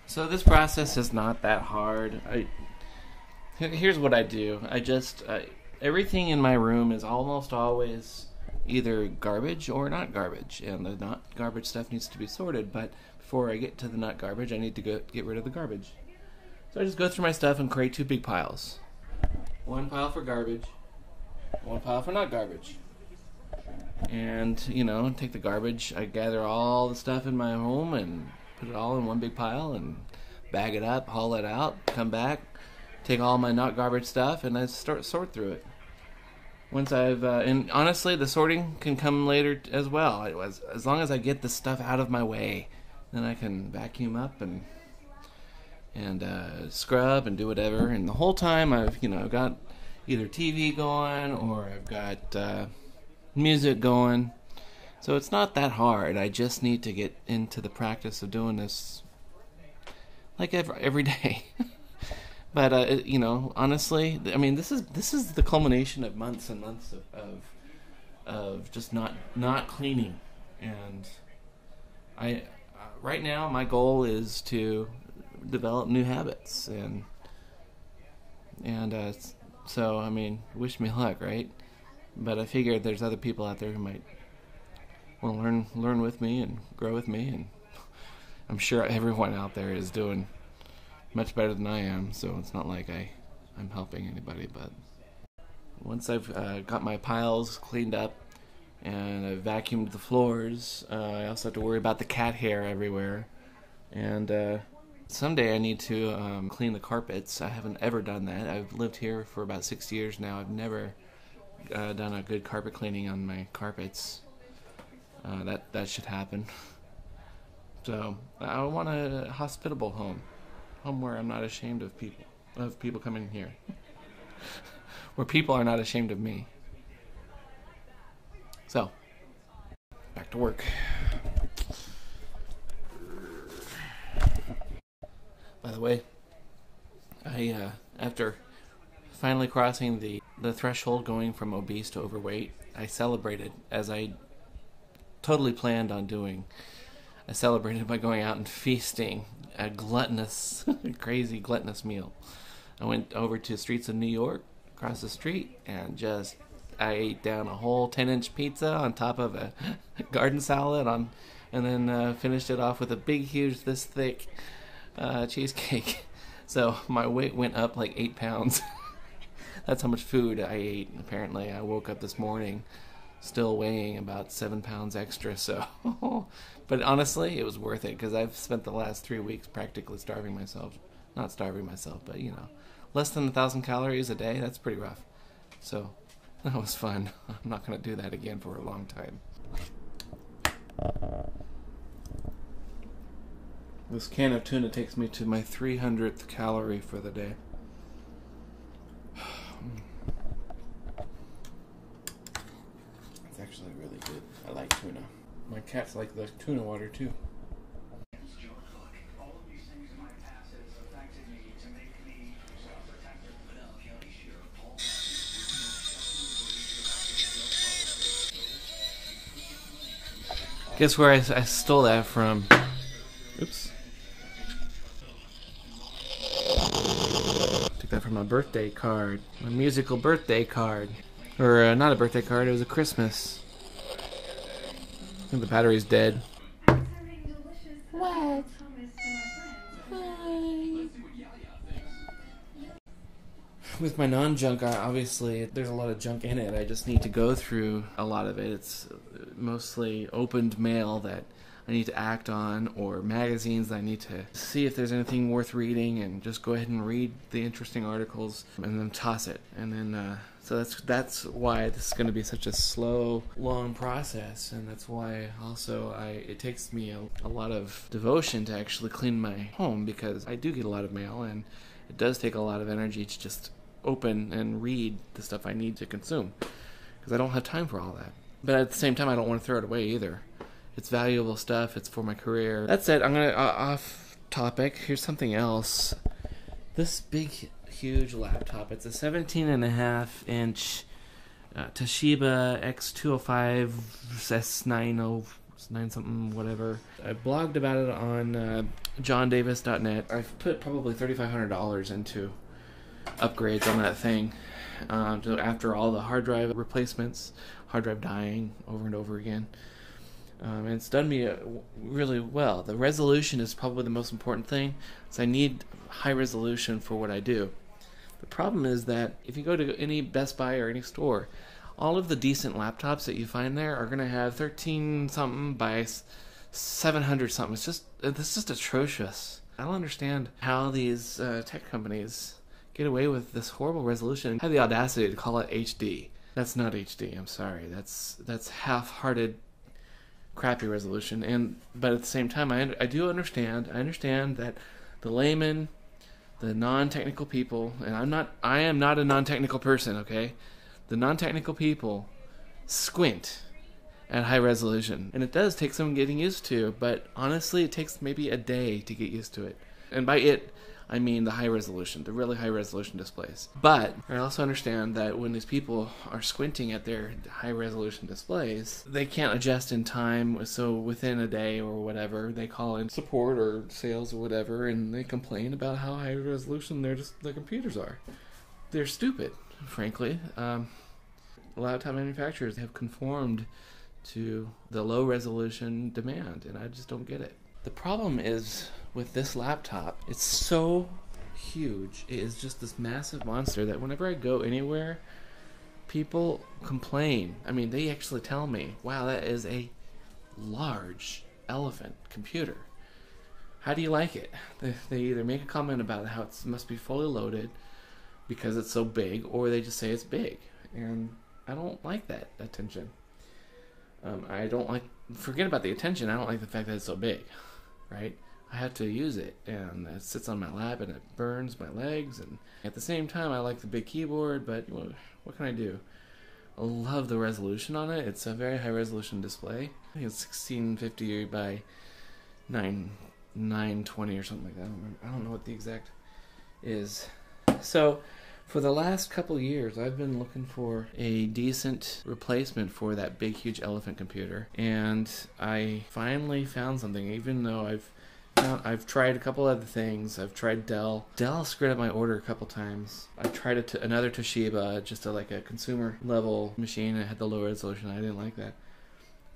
So this process is not that hard. Here's what I do. Everything in my room is almost always either garbage or not garbage, and the not garbage stuff needs to be sorted, but before I get to the not garbage, I need to get rid of the garbage. So I just go through my stuff and create two big piles. One pile for garbage, one pile for not garbage. And, take the garbage. I gather all the stuff in my home and put it all in one big pile and bag it up, haul it out, come back, take all my not garbage stuff, and I sort through it. Once and honestly, the sorting can come later as well. As long as I get the stuff out of my way, then I can vacuum up and scrub and do whatever. And the whole time I've got either TV going or I've got music going. So it's not that hard. I just need to get into the practice of doing this like every day. But honestly, I mean, this is the culmination of months and months of just not cleaning. And right now my goal is to develop new habits, and so I mean, wish me luck, right? But I figured there's other people out there who might want to learn with me and grow with me, and I'm sure everyone out there is doing much better than I am, so it's not like I'm helping anybody. But once I've got my piles cleaned up and I've vacuumed the floors, I also have to worry about the cat hair everywhere, and someday I need to clean the carpets. I haven't ever done that. I've lived here for about 6 years now. I've never done a good carpet cleaning on my carpets. That should happen. So I want a hospitable home where I'm not ashamed of people coming here, where people are not ashamed of me. So back to work. By the way, I after finally crossing the threshold going from obese to overweight, I celebrated as I totally planned on doing. I celebrated by going out and feasting a gluttonous, crazy gluttonous meal. I went over to the streets of New York, across the street, and I ate down a whole 10-inch pizza on top of a garden salad, and then finished it off with a big, huge, this thick cheesecake. So my weight went up like 8 pounds. That's how much food I ate. Apparently, I woke up this morning still weighing about 7 pounds extra. So, but honestly, it was worth it because I've spent the last 3 weeks practically starving myself. Not starving myself, but less than 1,000 calories a day. That's pretty rough. So that was fun. I'm not going to do that again for a long time. This can of tuna takes me to my 300th calorie for the day. It's actually really good. I like tuna. My cats like the tuna water too. Guess where I stole that from? Oops. Took that from my birthday card. My musical birthday card. Or not a birthday card, it was a Christmas. I think the battery's dead. What? Hi. With my non-junk, obviously, there's a lot of junk in it. I just need to go through a lot of it. It's mostly opened mail that I need to act on, or magazines that I need to see if there's anything worth reading, and just go ahead and read the interesting articles and then toss it. And then so that's why this is going to be such a slow, long process, and that's why also it takes me a lot of devotion to actually clean my home, because I do get a lot of mail, and it does take a lot of energy to just open and read the stuff I need to consume, because I don't have time for all that. But at the same time, I don't want to throw it away either. It's valuable stuff. It's for my career. That's it. I'm going to off topic. Here's something else. This big, huge laptop. It's a 17.5-inch Toshiba X205 S90 It's 9 something, whatever. I blogged about it on johndavis.net. I've put probably $3,500 into upgrades on that thing. After all the hard drive replacements, hard drive dying over and over again. And it's done me really well. The resolution is probably the most important thing, so I need high resolution for what I do. The problem is that if you go to any Best Buy or any store, all of the decent laptops that you find there are going to have 13 something by 700 something. It's just atrocious. I don't understand how these tech companies get away with this horrible resolution and have the audacity to call it HD. That's not HD. I'm sorry. That's half-hearted, crappy resolution. But at the same time, I do understand. I understand that the layman, the non-technical people, and I am not a non-technical person. Okay. The non-technical people squint at high resolution. And it does take some getting used to, but honestly, it takes maybe a day to get used to it. And by it, I mean the high resolution, the really high resolution displays. But I also understand that when these people are squinting at their high resolution displays, they can't adjust in time, so within a day or whatever, they call in support or sales or whatever, and they complain about how high resolution the computers are. They're stupid, frankly. Laptop manufacturers have conformed to the low resolution demand, and I just don't get it. The problem is with this laptop, it's so huge. It is just this massive monster that whenever I go anywhere, people complain. I mean, they actually tell me, wow, that is a large elephant computer. How do you like it? They either make a comment about how it must be fully loaded because it's so big, or they just say it's big. And I don't like that attention. Forget about the attention, I don't like the fact that it's so big, right? I have to use it, and it sits on my lap, and it burns my legs, and at the same time, I like the big keyboard, but what can I do? I love the resolution on it. It's a very high resolution display. I think it's 1650 by 920 or something like that. I don't know what the exact is. So, for the last couple years, I've been looking for a decent replacement for that big, huge elephant computer, and I finally found something. Even though I've tried a couple other things. I've tried Dell. Dell screwed up my order a couple times. I tried another Toshiba, just like a consumer level machine. It had the low resolution. I didn't like that.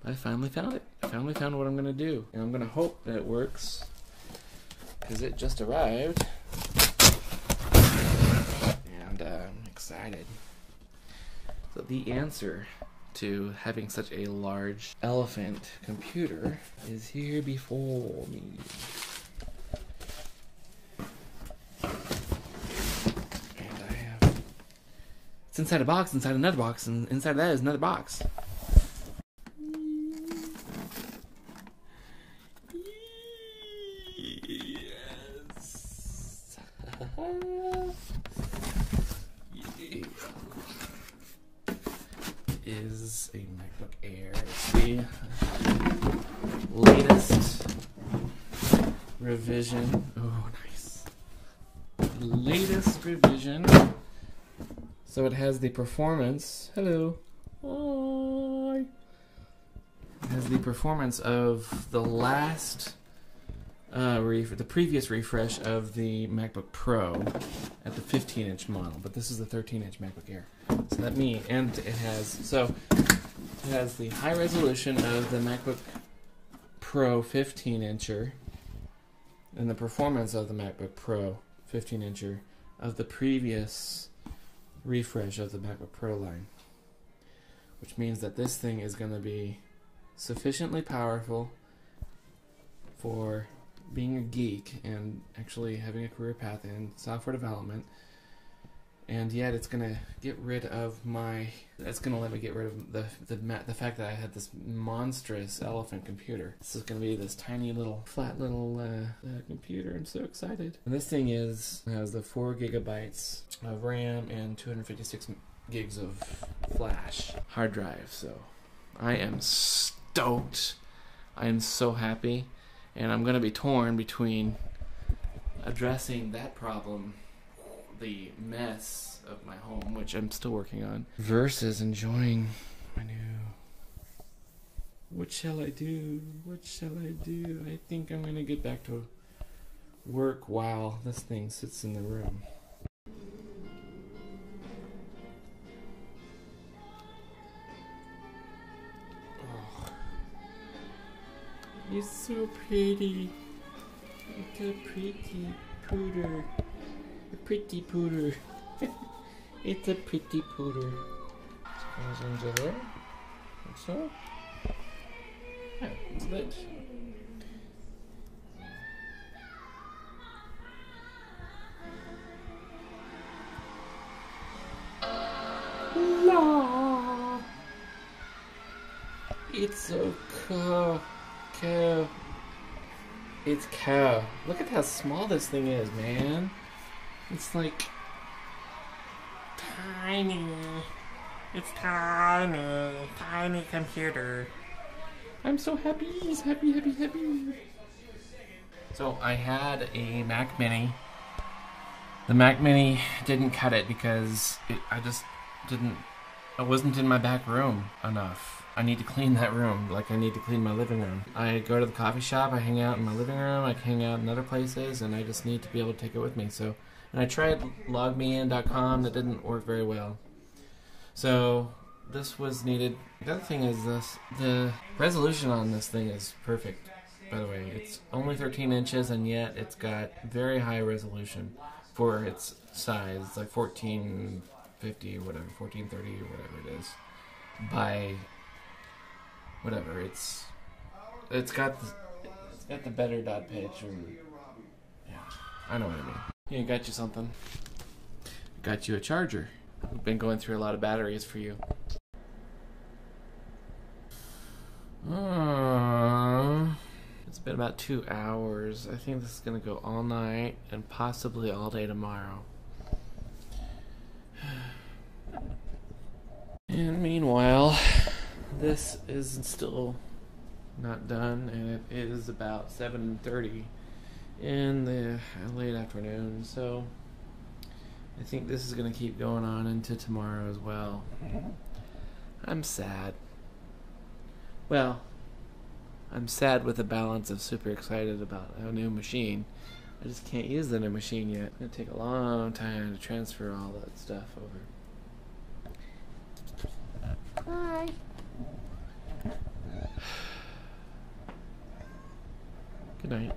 But I finally found it. I finally found what I'm going to do, and I'm going to hope that it works, because it just arrived. I'm excited. So the answer to having such a large elephant computer is here before me. And I have... It's inside a box, inside another box, and inside that is another box. Yes. Is a MacBook Air. It's the latest revision. Oh, nice. Latest revision. So it has the performance. Hello. Hi. It has the performance of the last the previous refresh of the MacBook Pro at the 15-inch model, but this is the 13-inch MacBook Air. So it has the high resolution of the MacBook Pro 15-incher and the performance of the MacBook Pro 15-incher of the previous refresh of the MacBook Pro line, which means that this thing is going to be sufficiently powerful for being a geek and actually having a career path in software development, and yet it's going to get rid of it's going to let me get rid of the fact that I had this monstrous elephant computer. This is going to be this tiny little flat little computer. I'm so excited. And this thing has the 4 gigabytes of RAM and 256 gigs of flash hard drive. So I am stoked. I am so happy. And I'm going to be torn between addressing that problem, the mess of my home, which I'm still working on, versus enjoying my new What shall I do? What shall I do? I think I'm gonna get back to work while this thing sits in the room. Oh, you're so pretty. It's a pretty pooter. A pretty pooter. It's a pretty pooter. It goes into there. Like so. Yeah, it's lit. La. It's so cool. Cow. It's cow. Look at how small this thing is, man. It's like tiny. It's tiny. Tiny computer. I'm so happy. He's happy, happy, happy. So I had a Mac Mini. The Mac Mini didn't cut it because I wasn't in my back room enough. I need to clean that room like I need to clean my living room. I go to the coffee shop, I hang out in my living room, I hang out in other places, and I just need to be able to take it with me. So, and I tried logmein.com, that didn't work very well. So this was needed. The other thing is the resolution on this thing is perfect, by the way. It's only 13 inches and yet it's got very high resolution for its size. It's like 1450 or whatever, 1430 or whatever it is. By whatever, it's got the better dot pitch, or yeah, I know what I mean. Yeah, got you something. Got you a charger. We've been going through a lot of batteries for you. It's been about 2 hours. I think this is gonna go all night and possibly all day tomorrow. And meanwhile, this is still not done, and it is about 7:30 in the late afternoon, so I think this is going to keep going on into tomorrow as well. I'm sad. Well, I'm sad with a balance of super excited about a new machine. I just can't use the new machine yet. It's going to take a long time to transfer all that stuff over. Hi. Good night.